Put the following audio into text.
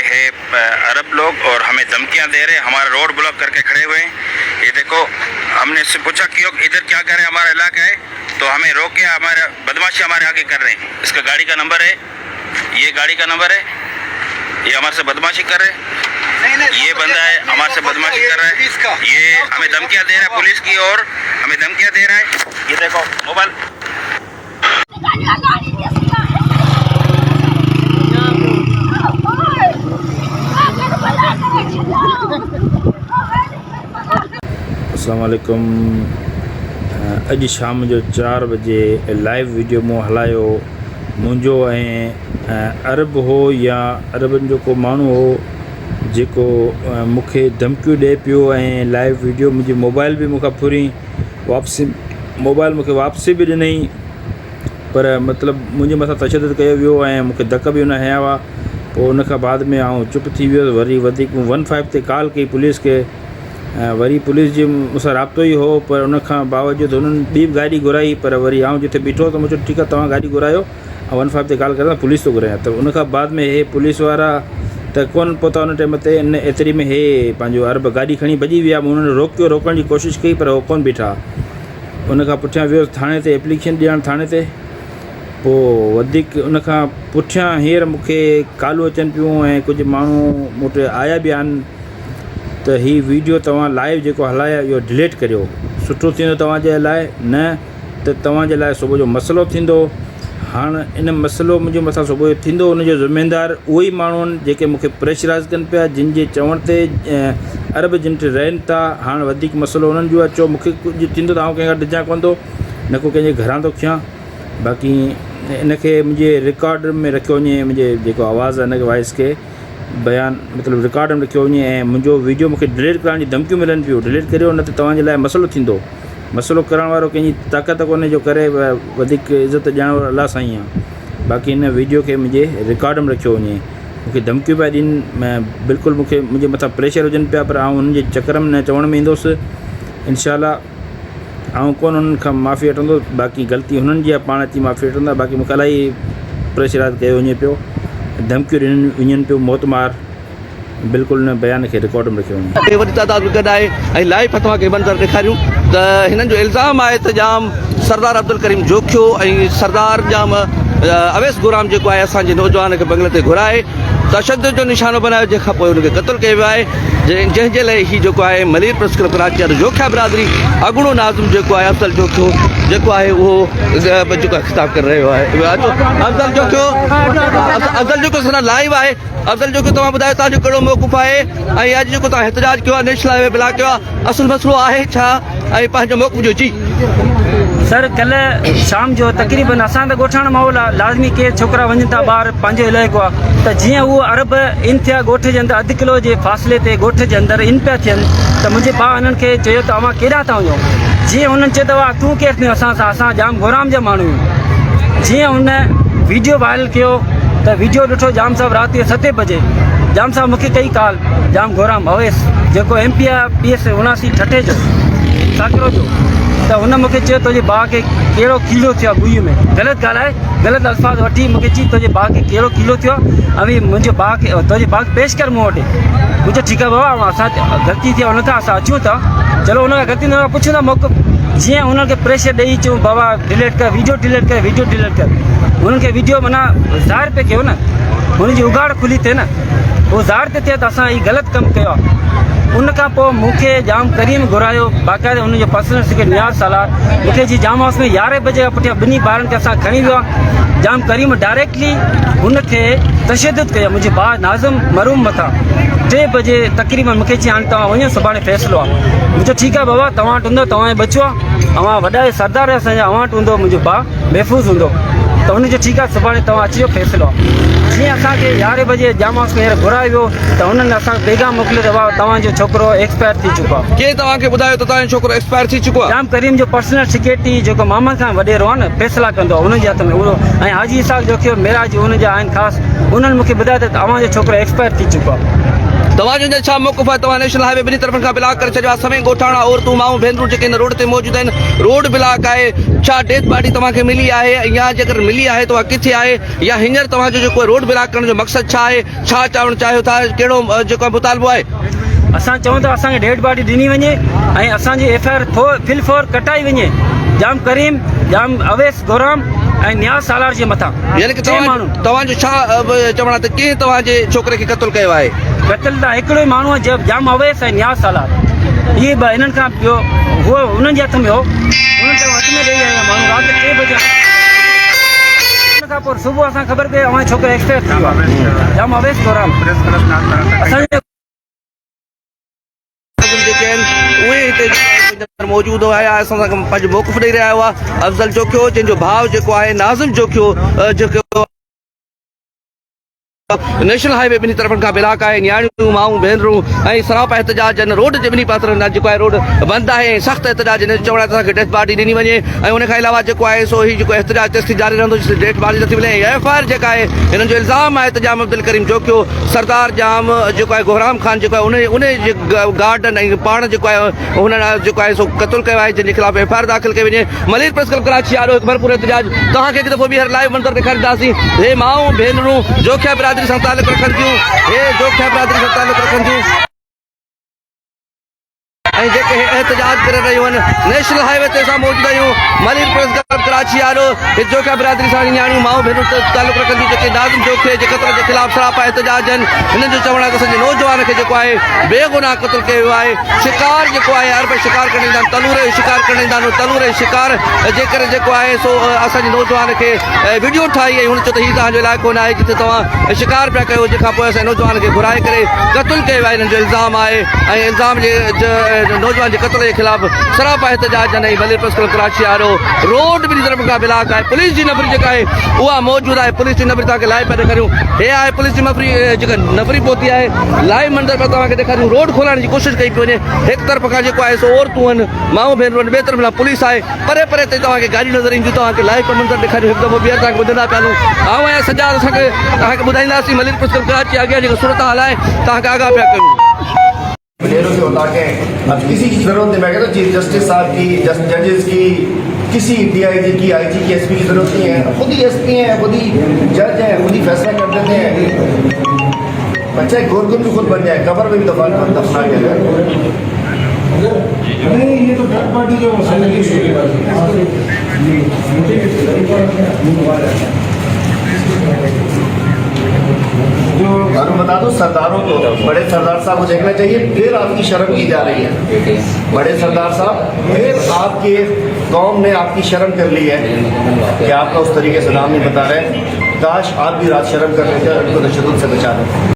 है अरब लोग और हमें धमकियां दे रहे हैं, हमारा रोड ब्लॉक करके खड़े हुए हैं। ये देखो, हमने इससे पूछा कि इधर क्या कर रहे हैं, हमारा इलाका है, तो हमें रोक के हमारा बदमाशी हमारे आगे कर रहे हैं। इसका गाड़ी का नंबर है, ये गाड़ी का नंबर है, ये हमारे से बदमाशी कर रहे हैं। ये बंदा है हमारे से बदमाशी कर रहा है, ये हमें धमकियां दे रहा है, पुलिस की और हमें धमकियां दे रहा है। ये देखो मोबाइल। अस्सलाम वालेकुम। अॼु शाम जो 4 बजे लाइव वीडियो मूं हलायो। मुंहिंजो ऐं अरब हो या अरबनि जो को माण्हू हो जेको मूंखे धमकियूं ॾिए पियो ऐं लाइव वीडियो मुंहिंजी मोबाइल बि मूंखां फुरी वापसी, मोबाइल मूंखे वापसी बि ॾिनई, पर मतिलबु मुंहिंजे मथां तशदुद कयो वियो ऐं मूंखे धक बि हुन हया हुआ। पोइ उन खां बाद में आउं चुप थी वियो। वरी वधीक 15 ते कॉल कई पुलिस खे, वरी पुलिस जी मूंसां राब्तो ई हो, पर उन खां बावजूदि हुननि ॿी गाॾी घुराई। पर वरी आउं जिते बीठो त मूं चयो ठीकु आहे, तव्हां गाॾी घुरायो, 15 ते कॉल करियां पुलिस थो घुरायां। त उन खां बाद में हे पुलिस वारा त कोन पहुता उन टाइम ते। इन एतिरी में हे पंहिंजो अरब गाॾी खणी भॼी विया। मूं हुननि रोकियो, रोकण जी कोशिशि कई, पर उहो कोन बीठा। उन खां पुठियां वियो थाणे ते एप्लीकेशन ॾियणु थाणे ते। पोइ वधीक उन खां पुठियां हींअर मूंखे कॉलूं अचनि पियूं ऐं कुझु माण्हू मूं वटि आया बि आहिनि त हीअ वीडियो तव्हां लाइव जेको हलाया इहो डिलीट करियो, सुठो थींदो तव्हांजे लाइ, न त तव्हांजे लाइ सुबुह जो मसइलो थींदो। हाणे इन मसइलो मुंहिंजे मथां सुबुह जो थींदो, उनजो ज़िमेदार उहे ई माण्हू आहिनि जेके मूंखे प्रेशराइज़ कनि पिया, जिन जे चवण ते अरब जिन ते रहनि था। हाणे वधीक मसइलो उन्हनि जो आहे। चओ मूंखे कुझु थींदो त आउं कंहिंखां ॾिजां कोन थो, न को कंहिंजे घरां थो खियां। बाक़ी इनखे मुंहिंजे रिकॉर्ड में रखियो वञे, मुंहिंजे जेको आवाज़ु आहे हिनखे वॉइस खे बयानु मतिलबु रिकॉर्ड में रखियो वञे ऐं मुंहिंजो वीडियो मूंखे डिलीट करण जी धमकियूं मिलनि पियूं। डिलीट करियो, न त तव्हांजे लाइ मसइलो थींदो। मसइलो करण वारो कंहिंजी ताक़त कोन्हे, जो करे वधीक इज़त ॾियण वारो अलाह साईं आहे। बाक़ी हिन वीडियो खे मुंहिंजे रिकॉर्ड में रखियो वञे। मूंखे धमकियूं पिया ॾियनि, बिल्कुलु मूंखे मुंहिंजे मथां प्रेशर हुजनि पिया, पर आउं हुननि जे चकर में न चवण में ईंदुसि। इंशाअल्लाह आउं कोन हुननि खां माफ़ी वठंदो। बाक़ी ग़लती हुननि जी आहे, पाण अची माफ़ी वठंदा। बाक़ी मूंखे इलाही प्रेशराइज़ कयो वञे पियो, धमकियूं ॾियनि वञनि पियो, मौतमार। बिल्कुलु हिन बयान खे रिकॉर्ड में रखियो वञे। वॾी तादाद में गॾु आहे ऐं लाइव तव्हांखे मंज़र ॾेखारियूं त हिननि जो इल्ज़ाम आहे त जाम सरदार अब्दुल करीम जोखियो ऐं सरदार जाम अवैस गुलाम जेको आहे असांजे नौजवान खे बंगले ते घुराए तशदुद जो निशानो बनायो, जंहिंखां पोइ हुनखे क़तलु कयो वियो आहे। जंहिंजे लाइ हीउ जेको आहे मलीर प्रेस क्लब कराची वारो जोखिया बिरादरी अॻूणो नाज़िम जेको आहे अफ़ज़ल जोखियो जेको आहे उहो जेको आहे ख़िताब करे रहियो आहे। अफ़ज़ल जोखियो सना लाइव आहे। अफ़ज़ल जोखियो तव्हां ॿुधायो तव्हांजो कहिड़ो मौक़ुफ़ आहे ऐं अॼु जेको तव्हां एहतजाज कयो आहे नेशनल हाईवे ब्लॉक कयो आहे, असुलु मसइलो आहे छा ऐं पंहिंजो मौक़ुफ़ जो? जी सर, कल्ह शाम जो तक़रीबन असां त ॻोठाणा माहौल आहे, लाज़मी के छोकिरा वञनि था ॿाहिरि, पंहिंजो इलाइक़ो आहे। त जीअं उहो अरब इन थिया ॻोठ जे अंदरि 1 किलो जे फ़ासिले ते ॻोठ जे अंदरि इन पिया थियनि, त मुंहिंजे भाउ हिननि खे चयो त अवां केॾां था वञो। जीअं हुननि चयो त तूं केरु थियो असां सां, असां जाम गोराम जा माण्हू आहियूं। जीअं हुन वीडियो वायरल कयो त वीडियो ॾिठो जाम साहिबु राति जो 7 बजे। जाम साहिबु मूंखे कई कॉल, जाम गोराम अवैस जेको MP आहे PS 79 ठठे जो साकिरो जो, त हुन मूंखे चयो तुंहिंजे भाउ खे कहिड़ो कीलो थियो आहे गुईअ में। ग़लति ॻाल्हि आहे, ग़लति अल्फाज़ वठी मूंखे चई तुंहिंजे भाउ खे कहिड़ो कीलो थियो आहे, ऐं मुंहिंजे भाउ खे तुंहिंजे भाउ खे पेश कर मूं वटि। मुंहिंजो ठीकु आहे बाबा, असां ग़लती थी आहे हुन खां असां अचूं था, चलो हुन खां ग़लती न पुछूं था मौक़ो। जीअं हुननि खे प्रेशर ॾेई चऊं बाबा डिलीट कर, वीडियो डिलीट कर, वीडियो डिलीट कर। हुननि खे वीडियो माना ज़ाहिर पे कयो न, हुनजी उघाड़ खुली थिए न, उहो ज़ाहिर ते थिए त असां हीउ ग़लति कमु कयो आहे। उन खां पोइ मूंखे जाम करीम घुरायो, बाक़ाइदा हुनजो पर्सनल सेक्रेटरी नियाज़ सालार मूंखे जी जाम हाउस में 11 बजे खां पुठियां 2 ॿारनि खे असां खणी वियो आहे। जाम करीम डायरेक्टली हुनखे तशदुद कयो मुंहिंजे भाउ नाज़िम मरूम मथां। 3 बजे तक़रीबन मूंखे चई हाणे तव्हां वञो, सुभाणे फ़ैसिलो आहे। मुंहिंजो ठीकु आहे बाबा, तव्हां वटि हूंदो, तव्हां जो बचो आहे, अवां वॾा सरदार असांजा, अवां वटि हूंदो, मुंहिंजो भाउ महफ़ूज़ हूंदो। त हुनजो ठीकु आहे, सुभाणे तव्हां अचिजो, फ़ैसिलो आहे। जीअं असांखे 11 बजे जाम हाउस में घुरायो वियो त हुननि असांखे पैगाम मोकिलियो त बाबा तव्हांजो छोकिरो एक्सपायर थी चुको आहे। केरु तव्हांखे ॿुधायो त तव्हांजो छोकिरो एक्सपायर थी चुको आहे? जाम करीम जो पर्सनल सेक्रेटरी जेको मामा खां वॾेरो आहे न, फ़ैसिला कंदो आहे हुनजे हथ में उहो। ऐं हाजी इसाक़ जोखियो मेराज हुनजा आहिनि ख़ासि, उन्हनि मूंखे ॿुधायो त तव्हांजो छोकिरो एक्सपायर थी चुको आहे। त तव्हांजो जो छा मौक़िफ़ आहे? तव्हां नेशनल हाईवे ॿिन्ही तरफ़नि खां ब्लॉक करे छॾियो आहे, समें ॻोठाणा औरतूं माऊं भेनरूं जेके हिन रोड ते मौजूद आहिनि, रोड ब्लॉक आहे। छा डेथ बॉडी तव्हांखे मिली आहे, या जेकर मिली आहे त उहा किथे आहे, या हींअर तव्हांजो जेको रोड ब्लॉक करण जो मक़सदु छा आहे, छा चवणु चाहियो था, कहिड़ो जेको मुतालबो आहे? असां चऊं था असांखे डेड बॉडी ॾिनी वञे ऐं असांजी FIR फिलफोर कटाई वञे जाम करीम, जाम अवैस गोराम ऐं न्याज़ सालार जे मथां। यानी कि तव्हांजो छा चवणु आहे त कीअं तव्हांजे छोकिरे खे क़तलु कयो आहे? क़तल त हिकिड़ो ई माण्हू आहे जाम अवैस ऐं न्याज़ सालार, इहे ॿ हिननि खां ॿियो उहो उन्हनि जे हथ में हो, उन्हनि खे हथ में ॾेई आया माण्हू राति 3 बजे। उन खां पोइ सुबुह असां ख़बर पई अवां छोकिरो एक्सपायर थी वियो आहे, जाम अवैस गोराम। असांजे जेके आहिनि उहे हिते मौजूदु हुआ, असां सां पंहिंजो मौक़िफ़ ॾेई रहिया हुआ। अफ़ज़ल जोखियो जंहिंजो भाउ जेको आहे नाज़िम जोखियो जेको नेशनल हाईवे ॿिन्ही तरफ़नि खां ब्लॉक आहे, न्याणियूं माऊं भेनरूं ऐं सरापा एहतजाज आहिनि। रोड जे ॿिन्ही पासनि जेको आहे रोड बंदि आहे, सख़्तु एहतजाज हिन चवण आहे असांखे डेथ बॉडी ॾिनी वञे, ऐं उन खां अलावा जेको आहे सो ही जेको एहतजाज तेसिताईं जारी रहंदो डेथ बॉडी नथी मिले। FIR जेका आहे हिननि जो इल्ज़ाम आहे त जाम अब्दुल करीम जोखियो सरदार जाम जेको आहे गोहराम ख़ान जेको आहे उन जे गार्डन ऐं पाण जेको आहे हुननि जेको आहे सो क़तलु कयो आहे, जंहिंजे ख़िलाफ़ FIR दाख़िल कई वञे। मलिर प्रेस क्लब कराची वारो हिकु भरपूर एहतजाज तव्हांखे हिकु दफ़ो ॿीहर लाइव मंज़र ॾेखारींदासीं। हे माऊं भेनरूं जोखिया बिरादरी सां तालुक़ रखनि थियूं, हे जोखिया बिरादरी सां तालुक़ रखनि थियूं ऐं जेके एहतजाज करे रहियूं आहिनि। नेशनल हाईवे ते असां मौजूदु आहियूं, मलिर प्रेस क्लब कराची वारो जोखिया बिरादरी सां न्याणियूं माऊं भेनरूं तालुक़ रखनि थियूं, जेके नाज़िम जोखिया जे क़तल जे ख़िलाफ़ सरापा एहतजाज आहिनि। हिननि जो चवणु आहे त असांजे नौजवान खे जेको आहे बेगुनाह क़तलु कयो वियो आहे। शिकार जेको आहे अरब शिकार करणु ईंदा आहिनि, तलूरे शिकार करणु ईंदा आहिनि, तलूरे शिकार जे करे जेको आहे सो असांजे नौजवान खे वीडियो ठाही ऐं हुन चयो त हीउ तव्हांजो इलाइक़ो न आहे जिते तव्हां शिकार पिया कयो, जंहिंखां पोइ असांजे नौजवान खे घुराए करे क़तलु कयो आहे। हिननि जो इल्ज़ाम आहे ऐं इल्ज़ाम जे नौजवान जे क़तल जे ख़िलाफ़ सरापा एहतजाज आहिनि। मलिर प्रेस क्लब कराची वारो रोड ॿिन्ही तरफ़ खां ब्लॉक आहे। पुलिस जी नफ़री जेका आहे उहा मौजूदु आहे, पुलिस जी नफ़री तव्हांखे लाइव पिया ॾेखारियूं। हे आहे पुलिस जी नफ़री जेका नफ़री पहुती आहे, लाइव मंज़र पिया तव्हांखे ॾेखारियूं। रोड खोलाइण जी कोशिशि कई पई वञे, हिकु तरफ़ खां जेको आहे सो औरतूं आहिनि, माऊं भेनरूं आहिनि, ॿिए तरफ़ खां पुलिस आहे। परे परे ते तव्हांखे गाॾी नज़र ईंदियूं, तव्हांखे लाइव मंज़र ॾेखारियूं। हिकु दफ़ो ॿीहर तव्हांखे ॿुधंदा पिया हलूं। आऊं आहियां सजाद, असांखे तव्हांखे ॿुधाईंदासीं मलिर प्रेस क्लब कराची अॻियां जेको सूरत हाल आहे तव्हांखे आगाह पिया कयूं। प्लेयरों से होता है अब किसी की जरूरत नहीं। मैं कहता हूँ चीफ जस्टिस साहब की, जजेस की, किसी DIG की, IG की, SP की जरूरत नहीं है। खुद ही SP हैं, खुद ही जज हैं, खुद ही फैसला कर देते हैं। बच्चा एक गोरगुन भी खुद बन जाए, कबर में भी दफना के नहीं, ये तो थर्ड पार्टी जो और बता दो सरदारों को, बड़े सरदार साहब को देखना चाहिए, फिर आपकी शर्म की जा रही है। बड़े सरदार साहब, फिर आपके कौम ने आपकी शर्म कर ली है कि आपका उस तरीके से नाम नहीं बता रहे। काश आप भी रात शर्म कर लेते और इनको तशद्दुद से बचा दें।